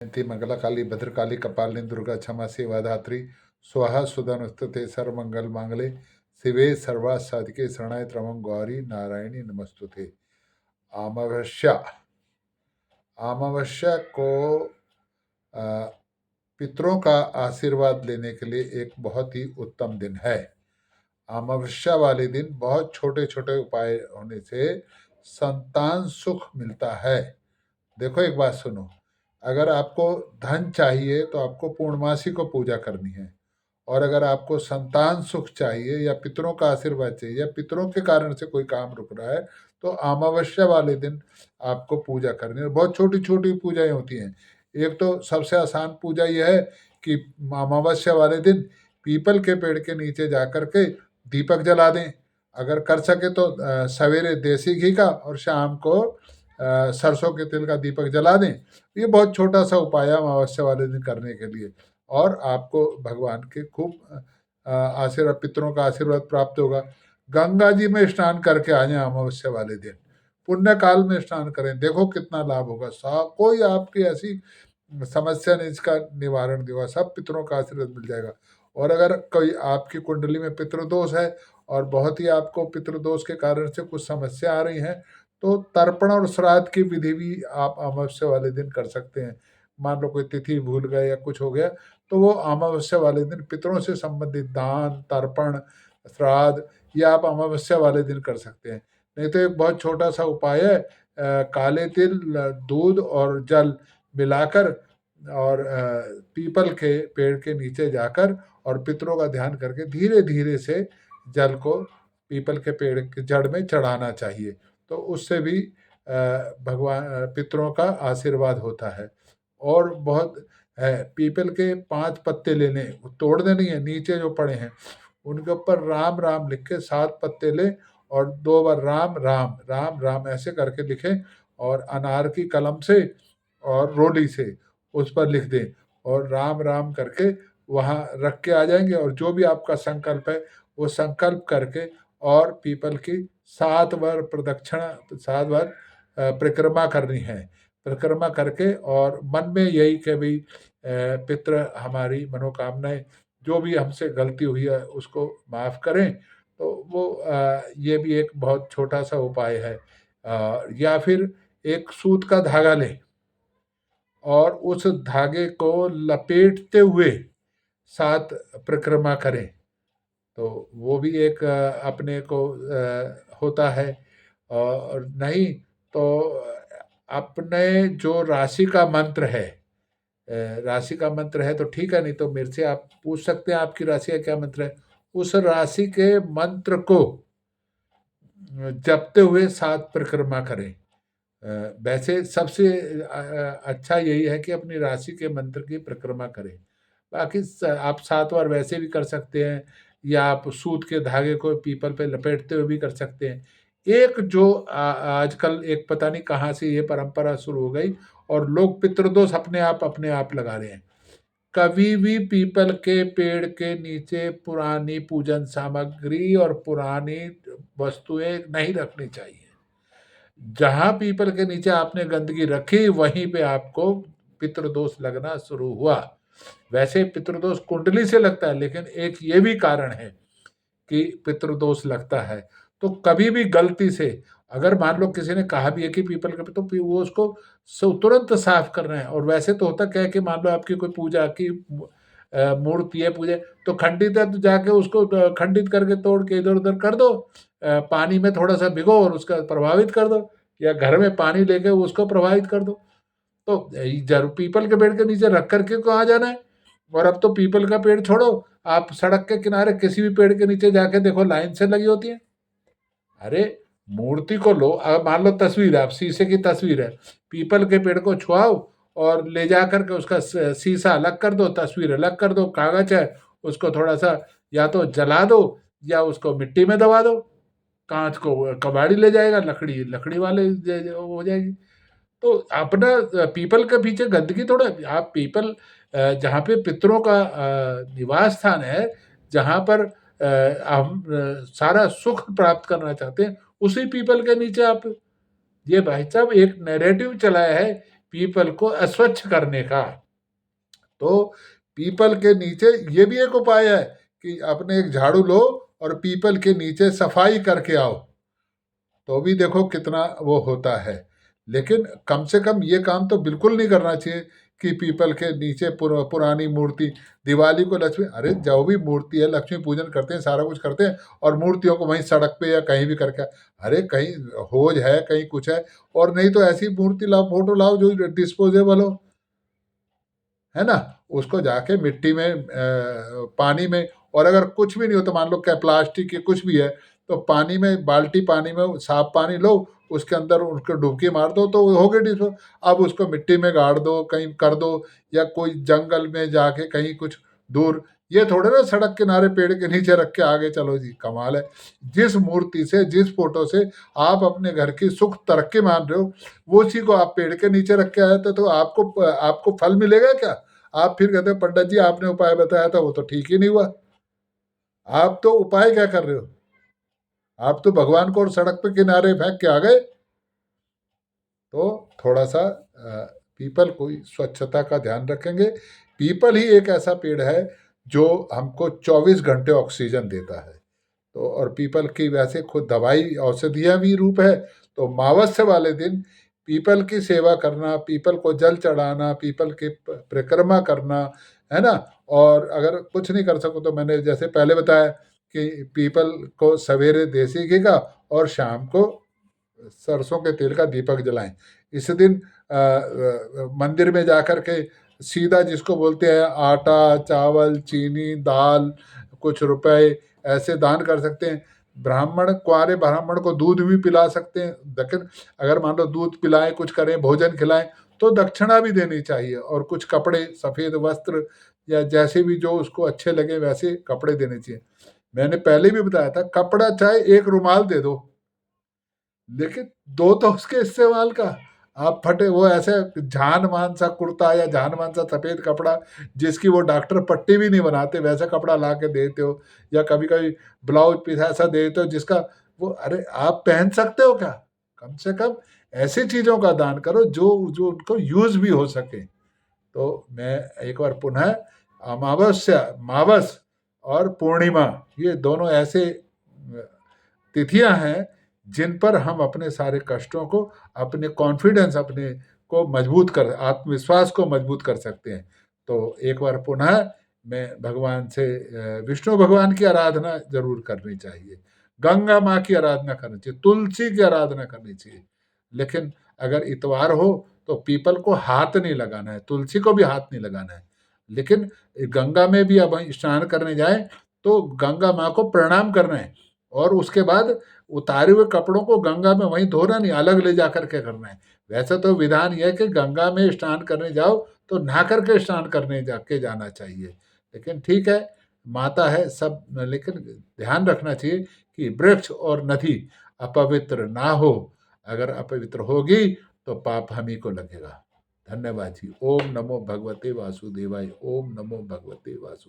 जयंती मंगलाकाली भद्रकाली कपालिनी दुर्गा क्षमा सेवा धात्री स्वाहा सुधा नुस्तुते सर्वमंगल मांगले शिवे सर्वा साधिके शरणाय त्र्यंबके गौरी नारायणी नमस्तुते। अमावस्या अमावस्या को अ, पितरों का आशीर्वाद लेने के लिए एक बहुत ही उत्तम दिन है। अमावस्या वाले दिन बहुत छोटे छोटे उपाय होने से संतान सुख मिलता है। देखो एक बात सुनो, अगर आपको धन चाहिए तो आपको पूर्णमासी को पूजा करनी है, और अगर आपको संतान सुख चाहिए या पितरों का आशीर्वाद चाहिए या पितरों के कारण से कोई काम रुक रहा है तो अमावस्या वाले दिन आपको पूजा करनी है। बहुत छोटी छोटी पूजाएं होती हैं। एक तो सबसे आसान पूजा यह है कि अमावस्या वाले दिन पीपल के पेड़ के नीचे जाकर के दीपक जला दें। अगर कर सके तो सवेरे देसी घी का और शाम को सरसों के तेल का दीपक जला दें। ये बहुत छोटा सा उपाय है अमावस्या वाले दिन करने के लिए, और आपको भगवान के खूब आशीर्वाद, पितरों का आशीर्वाद प्राप्त होगा। गंगा जी में स्नान करके आ जाए अमावस्या वाले दिन, पुण्य काल में स्नान करें, देखो कितना लाभ होगा। कोई आपकी ऐसी समस्या नहीं इसका निवारण नहीं होगा, सब पितरों का आशीर्वाद मिल जाएगा। और अगर कोई आपकी कुंडली में पितृदोष है और बहुत ही आपको पितृदोष के कारण से कुछ समस्या आ रही है, तो तर्पण और श्राद्ध की विधि भी आप अमावस्या वाले दिन कर सकते हैं। मान लो कोई तिथि भूल गए या कुछ हो गया, तो वो अमावस्या वाले दिन पितरों से संबंधित दान, तर्पण, श्राद्ध ये आप अमावस्या वाले दिन कर सकते हैं। नहीं तो एक बहुत छोटा सा उपाय है, काले तिल, दूध और जल मिलाकर और पीपल के पेड़ के नीचे जाकर और पितरों का ध्यान करके धीरे धीरे से जल को पीपल के पेड़ के जड़ में चढ़ाना चाहिए। तो उससे भी भगवान पितरों का आशीर्वाद होता है। और बहुत है, पीपल के 5 पत्ते लेने, तोड़ने नहीं है, नीचे जो पड़े हैं उनके ऊपर राम राम लिख के 7 पत्ते ले और 2 बार राम राम राम राम ऐसे करके लिखें, और अनार की कलम से और रोली से उस पर लिख दें और राम राम करके वहाँ रख के आ जाएंगे। और जो भी आपका संकल्प है वो संकल्प करके और पीपल की 7 बार प्रदक्षिणा, 7 बार परिक्रमा करनी है। परिक्रमा करके और मन में यही कि भाई पितृ हमारी मनोकामनाएं, जो भी हमसे गलती हुई है उसको माफ़ करें। तो वो ये भी एक बहुत छोटा सा उपाय है। या फिर एक सूत का धागा लें और उस धागे को लपेटते हुए 7 परिक्रमा करें, तो वो भी एक अपने को होता है। और नहीं तो अपने जो राशि का मंत्र है, राशि का मंत्र है तो ठीक है, नहीं तो मेरे से आप पूछ सकते हैं आपकी राशि का क्या मंत्र है। उस राशि के मंत्र को जपते हुए 7 परिक्रमा करें। वैसे सबसे अच्छा यही है कि अपनी राशि के मंत्र की परिक्रमा करें। बाकी आप 7 बार वैसे भी कर सकते हैं, या आप सूत के धागे को पीपल पे लपेटते हुए भी कर सकते हैं। एक जो आजकल एक पता नहीं कहाँ से ये परंपरा शुरू हो गई और लोग पितृदोष अपने आप लगा रहे हैं। कभी भी पीपल के पेड़ के नीचे पुरानी पूजन सामग्री और पुरानी वस्तुएं नहीं रखनी चाहिए। जहाँ पीपल के नीचे आपने गंदगी रखी वहीं पे आपको पितृदोष लगना शुरू हुआ। वैसे पितृदोष कुंडली से लगता है, लेकिन एक ये भी कारण है कि पितृदोष लगता है। तो कभी भी गलती से अगर मान लो किसी ने कहा भी है कि पीपल के, तो वो उसको तुरंत साफ करना है। और वैसे तो होता क्या है कि मान लो आपकी कोई पूजा की मूर्ति है, पूजा तो खंडित है, तो जाके उसको खंडित करके तोड़ के इधर उधर कर दो, पानी में थोड़ा सा भिगो और उसका प्रभावित कर दो, या घर में पानी लेके उसको प्रभावित कर दो। तो जरूर पीपल के पेड़ के नीचे रख करके कहाँ जाना है। और अब तो पीपल का पेड़ छोड़ो, आप सड़क के किनारे किसी भी पेड़ के नीचे जाके देखो, लाइन से लगी होती है। अरे मूर्ति को लो, मान लो तस्वीर है, आप शीशे की तस्वीर है, पीपल के पेड़ को छुआओ और ले जा करके उसका शीशा अलग कर दो, तस्वीर अलग कर दो, कागज है उसको थोड़ा सा या तो जला दो या उसको मिट्टी में दबा दो, कांच को कबाड़ी ले जाएगा, लकड़ी लकड़ी वाले हो जाएगी। तो अपना पीपल के पीछे गंदगी थोड़ा, आप पीपल जहाँ पे पितरों का निवास स्थान है, जहाँ पर हम सारा सुख प्राप्त करना चाहते हैं, उसी पीपल के नीचे आप, ये भाई साहब एक नैरेटिव चलाया है पीपल को अस्वच्छ करने का। तो पीपल के नीचे ये भी एक उपाय है कि अपने एक झाड़ू लो और पीपल के नीचे सफाई करके आओ, तो भी देखो कितना वो होता है। लेकिन कम से कम ये काम तो बिल्कुल नहीं करना चाहिए कि पीपल के नीचे पुरानी मूर्ति, दिवाली को लक्ष्मी, अरे जो भी मूर्ति है लक्ष्मी पूजन करते हैं, सारा कुछ करते हैं, और मूर्तियों को वहीं सड़क पे या कहीं भी करके, अरे कहीं होज है, कहीं कुछ है, और नहीं तो ऐसी मूर्ति लाओ, फोटो लाओ जो डिस्पोजेबल हो, है ना, उसको जाके मिट्टी में पानी में, और अगर कुछ भी नहीं हो तो मान लो क्या प्लास्टिक या कुछ भी है, तो पानी में, बाल्टी पानी में साफ पानी लो, उसके अंदर उसको डुबकी मार दो तो हो गई डिस्पो। अब उसको मिट्टी में गाड़ दो, कहीं कर दो, या कोई जंगल में जाके कहीं कुछ दूर, ये थोड़े ना सड़क किनारे पेड़ के नीचे रख के आगे चलो जी, कमाल है। जिस मूर्ति से, जिस फोटो से आप अपने घर की सुख तरक्की मान रहे हो, वो उसी को आप पेड़ के नीचे रख के आए थे, तो आपको आपको फल मिलेगा क्या? आप फिर कहते हो पंडित जी आपने उपाय बताया था वो तो ठीक ही नहीं हुआ। आप तो उपाय क्या कर रहे हो? आप तो भगवान को और सड़क पे किनारे फेंक के आ गए। तो थोड़ा सा पीपल को स्वच्छता का ध्यान रखेंगे। पीपल ही एक ऐसा पेड़ है जो हमको 24 घंटे ऑक्सीजन देता है। तो और पीपल की वैसे खुद दवाई औषधियाँ भी रूप है। तो अमावस्या वाले दिन पीपल की सेवा करना, पीपल को जल चढ़ाना, पीपल की परिक्रमा करना, है ना। और अगर कुछ नहीं कर सको तो मैंने जैसे पहले बताया कि पीपल को सवेरे देसी घी का और शाम को सरसों के तेल का दीपक जलाएं। इस दिन मंदिर में जाकर के सीधा, जिसको बोलते हैं, आटा, चावल, चीनी, दाल, कुछ रुपए ऐसे दान कर सकते हैं। ब्राह्मण, कुंवारे ब्राह्मण को दूध भी पिला सकते हैं। लेकिन अगर मान लो दूध पिलाएं, कुछ करें, भोजन खिलाएं, तो दक्षिणा भी देनी चाहिए, और कुछ कपड़े, सफ़ेद वस्त्र, या जैसे भी जो उसको अच्छे लगे वैसे कपड़े देने चाहिए। मैंने पहले भी बताया था, कपड़ा चाहे एक रुमाल दे दो, लेकिन दो तो उसके इस्तेमाल का। आप फटे वो ऐसे झान मान सा कुर्ता या झान मान सा सफेद कपड़ा, जिसकी वो डॉक्टर पट्टी भी नहीं बनाते, वैसा कपड़ा ला के देते हो, या कभी कभी ब्लाउज पीस ऐसा देते हो जिसका वो, अरे आप पहन सकते हो क्या? कम से कम ऐसी चीजों का दान करो जो जो उनको यूज भी हो सके। तो मैं एक बार पुनः, अमावस्या, मावस और पूर्णिमा, ये दोनों ऐसे तिथियां हैं जिन पर हम अपने सारे कष्टों को, अपने कॉन्फिडेंस, अपने को मजबूत कर, आत्मविश्वास को मजबूत कर सकते हैं। तो एक बार पुनः मैं भगवान से, विष्णु भगवान की आराधना जरूर करनी चाहिए, गंगा माँ की आराधना करनी चाहिए, तुलसी की आराधना करनी चाहिए। लेकिन अगर इतवार हो तो पीपल को हाथ नहीं लगाना है, तुलसी को भी हाथ नहीं लगाना है। लेकिन गंगा में भी अब स्नान करने जाए तो गंगा माँ को प्रणाम करना है, और उसके बाद उतारे हुए कपड़ों को गंगा में वहीं धोना नहीं, अलग ले जाकर के करना है। वैसे तो विधान यह है कि गंगा में स्नान करने जाओ तो नहा करके स्नान करने जाके जाना चाहिए। लेकिन ठीक है, माता है सब, लेकिन ध्यान रखना चाहिए कि वृक्ष और नदी अपवित्र ना हो। अगर अपवित्र होगी तो पाप हम ही को लगेगा। धन्यवाद जी। ओम नमो भगवते वासुदेवाय। ओम नमो भगवते वासुदेवाय।